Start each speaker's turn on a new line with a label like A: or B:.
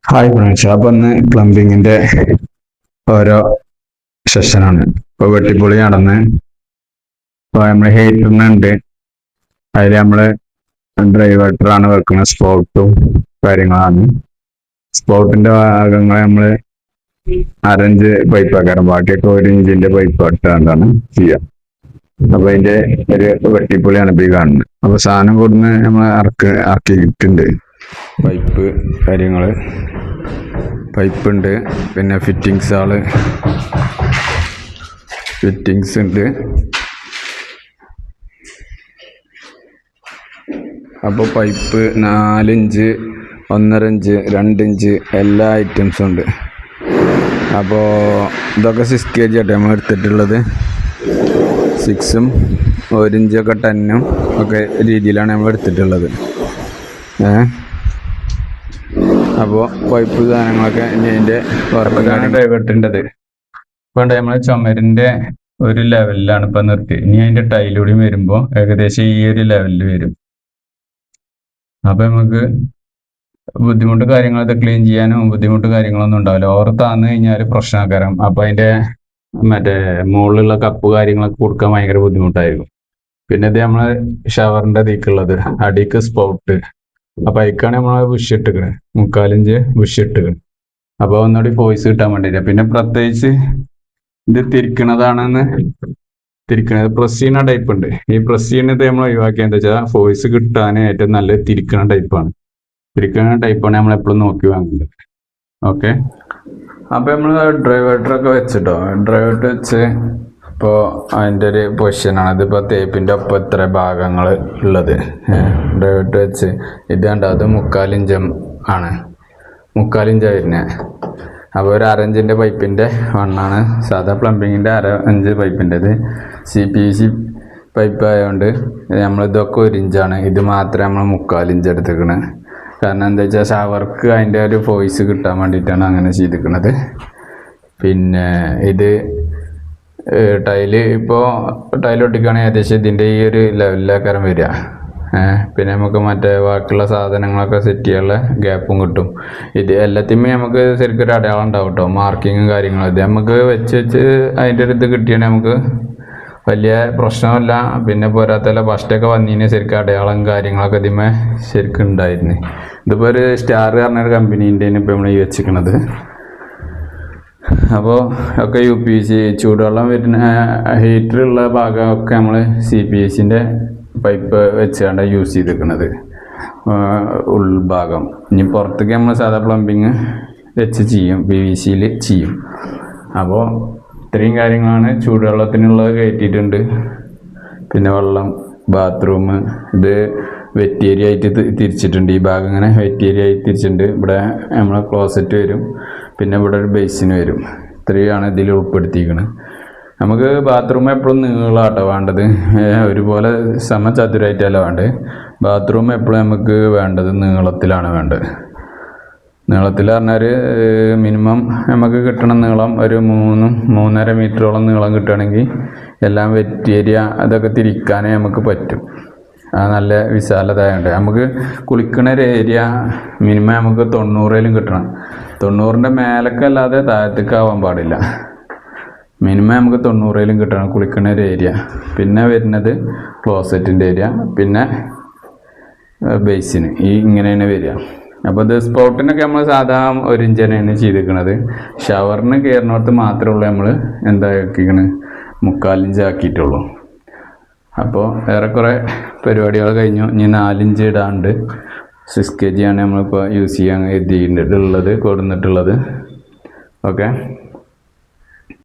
A: Hi friends, അപ്പൊ ഇന്ന് പ്ലംബിങ്ങിന്റെ ഓരോ സെഷനാണ്. ഇപ്പൊ വെട്ടിപ്പൊളി നടന്ന് ഇപ്പൊ നമ്മള് ഹീറ്ററിനുണ്ട്. അതിൽ നമ്മള് ഡ്രൈവേറ്ററാണ് വെക്കുന്ന സ്പോട്ടും കാര്യങ്ങളാണ്. സ്പോട്ടിന്റെ ഭാഗങ്ങൾ നമ്മള് അരഞ്ച് പൈപ്പ് ആക്കാറ്, ബാക്കിയൊക്കെ 1 ഇഞ്ചിന്റെ പൈപ്പ് ഇട്ടാണ്ടാണ് ചെയ്യുക. അപ്പൊ അതിന്റെ ഒരു വെട്ടിപ്പൊളിയാണ് ഇപ്പൊ ഈ കാണുന്നത്. അപ്പൊ സാധനം കൊടുന്ന് നമ്മൾ ഇറക്കിയിട്ടുണ്ട്. പൈപ്പ് കാര്യങ്ങള്, പൈപ്പ് ഉണ്ട്, പിന്നെ ഫിറ്റിങ്സ് ഉണ്ട്. അപ്പോൾ പൈപ്പ് 4 ഇഞ്ച്, 1.5 ഇഞ്ച്, 2 ഇഞ്ച് എല്ലാ ഐറ്റംസും ഉണ്ട്. അപ്പോൾ ഇതൊക്കെ 6 kg ആട്ടെ നമ്മൾ എടുത്തിട്ടുള്ളത്. 6ഉം 1 ഇഞ്ചൊക്കെ 10ഉം ഒക്കെ രീതിയിലാണ് നമ്മൾ എടുത്തിട്ടുള്ളത്. അപ്പോൾ പൈപ്പ് സാധനങ്ങളൊക്കെ ഇനി അതിൻ്റെ വർക്കാണ് ഡൈവേർട്ടിൻ്റെത്. ഇപ്പോൾ നമ്മൾ ചുമരിൻ്റെ ഒരു ലെവലിലാണ് ഇപ്പം നിർത്തി. ഇനി അതിൻ്റെ ടൈലൂടി വരുമ്പോൾ ഏകദേശം ഈ ഒരു ലെവലിൽ വരും. അപ്പം നമുക്ക് ബുദ്ധിമുട്ട് കാര്യങ്ങളൊക്കെ ക്ലീൻ ചെയ്യാനും ബുദ്ധിമുട്ട് കാര്യങ്ങളൊന്നും ഉണ്ടാവില്ല. ഓവർ താന്ന് കഴിഞ്ഞാൽ പ്രശ്നക്കാരം. അപ്പം അതിൻ്റെ മറ്റേ മുകളിലുള്ള കപ്പ് കാര്യങ്ങളൊക്കെ കൊടുക്കാൻ ഭയങ്കര ബുദ്ധിമുട്ടായിരിക്കും. പിന്നെ ഇത് നമ്മൾ ഷവറിൻ്റെ അടിക്കുള്ളത്, അടിക്ക് സ്പോട്ട്. അപ്പൊ അതിക്കാണ് നമ്മൾ ബുഷ് ഇട്ടിക്കണേ, 3/4 ഇഞ്ച് ബുഷ് ഇട്ടിക്കണ്. അപ്പൊ ഒന്നുകൂടി ഫോഴ്സ് കിട്ടാൻ വേണ്ടിയില്ല. പിന്നെ പ്രത്യേകിച്ച് ഇത് തിരിക്കണത് പ്രസ് ചെയ്യുന്ന ടൈപ്പ് ഉണ്ട്. ഈ പ്രസ് ചെയ്യുന്നത് നമ്മൾ ഒഴിവാക്കിയ എന്താ വെച്ചാൽ ഫോഴ്സ് കിട്ടാൻ ഏറ്റവും നല്ല തിരിക്കണ ടൈപ്പാണ് നമ്മൾ എപ്പോഴും നോക്കി വാങ്ങേണ്ടത്. ഓക്കെ, അപ്പൊ നമ്മൾ ഡ്രൈവേറ്ററൊക്കെ വെച്ചിട്ടോ, ഡ്രൈവേറ്റർ വെച്ച് ഇപ്പോൾ അതിൻ്റെ ഒരു പൊസിഷനാണ്. ഇതിപ്പോൾ തേപ്പിൻ്റെ ഒപ്പം ഇത്ര ഭാഗങ്ങൾ ഉള്ളത്. ഡ്രൈവേറ്റർ വെച്ച് ഇത് കണ്ടോ, അത് 3/4 ഇഞ്ച് ആണ്, 3/4 ഇഞ്ചാണ് വരുന്നത്. അപ്പോൾ ഒരു 1/2 ഇഞ്ചിൻ്റെ പൈപ്പിൻ്റെ വണ്ണാണ്. സാധാ പ്ലംബിങ്ങിൻ്റെ 1/2 ഇഞ്ച് പൈപ്പിൻ്റെ. ഇത് CPVC പൈപ്പ് ആയതുകൊണ്ട് നമ്മളിതൊക്കെ 1 ഇഞ്ചാണ്. ഇത് മാത്രമേ നമ്മൾ 3/4 ഇഞ്ച് എടുത്തിരിക്കണത്. കാരണം എന്താ വെച്ചാൽ ഷവർക്ക് അതിൻ്റെ ഒരു ഫോഴ്സ് കിട്ടാൻ വേണ്ടിയിട്ടാണ് അങ്ങനെ ചെയ്തിരിക്കുന്നത്. പിന്നെ ഇത് ടൈല് ഒട്ടിക്കുകയാണെങ്കിൽ ഏകദേശം ഇതിൻ്റെ ഈ ഒരു ലെവലിലേക്കാരം വരിക. പിന്നെ നമുക്ക് മറ്റേ ബാക്കിയുള്ള സാധനങ്ങളൊക്കെ സെറ്റ് ചെയ്യാനുള്ള ഗ്യാപ്പും കിട്ടും. ഇത് എല്ലാത്തിന്മേ നമുക്ക് ശരിക്കും ഒരു അടയാളം ഉണ്ടാവും കേട്ടോ, മാർക്കിങ്ങും കാര്യങ്ങളും. ഇത് നമുക്ക് വെച്ച് അതിൻ്റെ ഒരു ഇത് കിട്ടിയാൽ നമുക്ക് വലിയ പ്രശ്നമല്ല. പിന്നെ പോരാത്തല്ല ഫസ്റ്റൊക്കെ വന്നതിന് ശരിക്കും അടയാളം കാര്യങ്ങളൊക്കെ ഇതിന്മേ ശരിക്കും ഉണ്ടായിരുന്നു. ഇതിപ്പോൾ ഒരു സ്റ്റാർ പറഞ്ഞൊരു കമ്പനീൻ്റെ ഇപ്പോൾ നമ്മൾ ഈ വെച്ചിരിക്കണത്. അപ്പോൾ ഒക്കെ UPVC ചൂടുവെള്ളം വരുന്ന ഹീറ്ററുള്ള ഭാഗമൊക്കെ നമ്മൾ CPVCൻ്റെ പൈപ്പ് വെച്ചാണ് യൂസ് ചെയ്തിരിക്കുന്നത്, ഉൾഭാഗം. ഇനി പുറത്തേക്ക് നമ്മൾ സാധാ പ്ലംബിങ് വെച്ച് ചെയ്യും, PVCയിൽ ചെയ്യും. അപ്പോൾ ഇത്രയും കാര്യങ്ങളാണ്. ചൂടുവെള്ളത്തിനുള്ളത് കയറ്റിയിട്ടുണ്ട്. പിന്നെ വെള്ളം, ബാത്റൂം, ഇത് വെറ്റേരിയ ആയിട്ട് തിരിച്ചിട്ടുണ്ട്. ഈ ഭാഗം ഇങ്ങനെ വെറ്റേരിയ ആയി തിരിച്ചിട്ടുണ്ട്. ഇവിടെ നമ്മളെ ക്ലോസറ്റ് വരും, പിന്നെ ഇവിടെ ഒരു ബേസിന് വരും. ഇത്രയാണ് ഇതിൽ ഉൾപ്പെടുത്തിയിരിക്കുന്നത്. നമുക്ക് ബാത്റൂം എപ്പോഴും നീളാട്ടോ വേണ്ടത്, ഒരുപോലെ സമചതുരായിട്ടല്ല വേണ്ടത്. ബാത്റൂം എപ്പോഴും നമുക്ക് വേണ്ടത് നീളത്തിലാണ് വേണ്ടത്. നീളത്തിൽ പറഞ്ഞാൽ മിനിമം നമുക്ക് കിട്ടണ നീളം ഒരു 3.5 മീറ്ററോളം നീളം കിട്ടുകയാണെങ്കിൽ എല്ലാം വെറ്റേരിയ അതൊക്കെ തിരിക്കാനേ നമുക്ക് പറ്റും. നല്ല വിശാലതയുണ്ട്. നമുക്ക് കുളിക്കണ ഒരു ഏരിയ മിനിമം നമുക്ക് 90 കിട്ടണം. 90ൻ്റെ മേലൊക്കെ അല്ലാതെ താഴത്തേക്ക് ആവാൻ പാടില്ല. മിനിമം നമുക്ക് 90 കിട്ടണം കുളിക്കണ ഒരു ഏരിയ. പിന്നെ വരുന്നത് ക്ലോസറ്റിൻ്റെ ഏരിയ, പിന്നെ ബേസിന് ഇങ്ങനെയാണ് വരിക. അപ്പോൾ ഇത് സ്പോട്ടിനൊക്കെ നമ്മൾ സാധാ 1 ഇഞ്ച് തന്നെയാണ് ചെയ്തിരിക്കുന്നത്. ഷവറിന് കയറുന്നിടത്ത് മാത്രമേ ഉള്ളൂ നമ്മൾ എന്താക്കിക്കണ് 3/4 ഇഞ്ച് ആക്കിയിട്ടുള്ളൂ. അപ്പോൾ ഏറെക്കുറെ പരിപാടികൾ കഴിഞ്ഞു. ഇനി 4 ഇഞ്ച് ഇടാണ്ട് 6 kg ആണ് നമ്മളിപ്പോൾ യൂസ് ചെയ്യാൻ എഴുതിയിട്ടുള്ളത് കൊടുത്തിട്ടുള്ളത്. ഓക്കെ.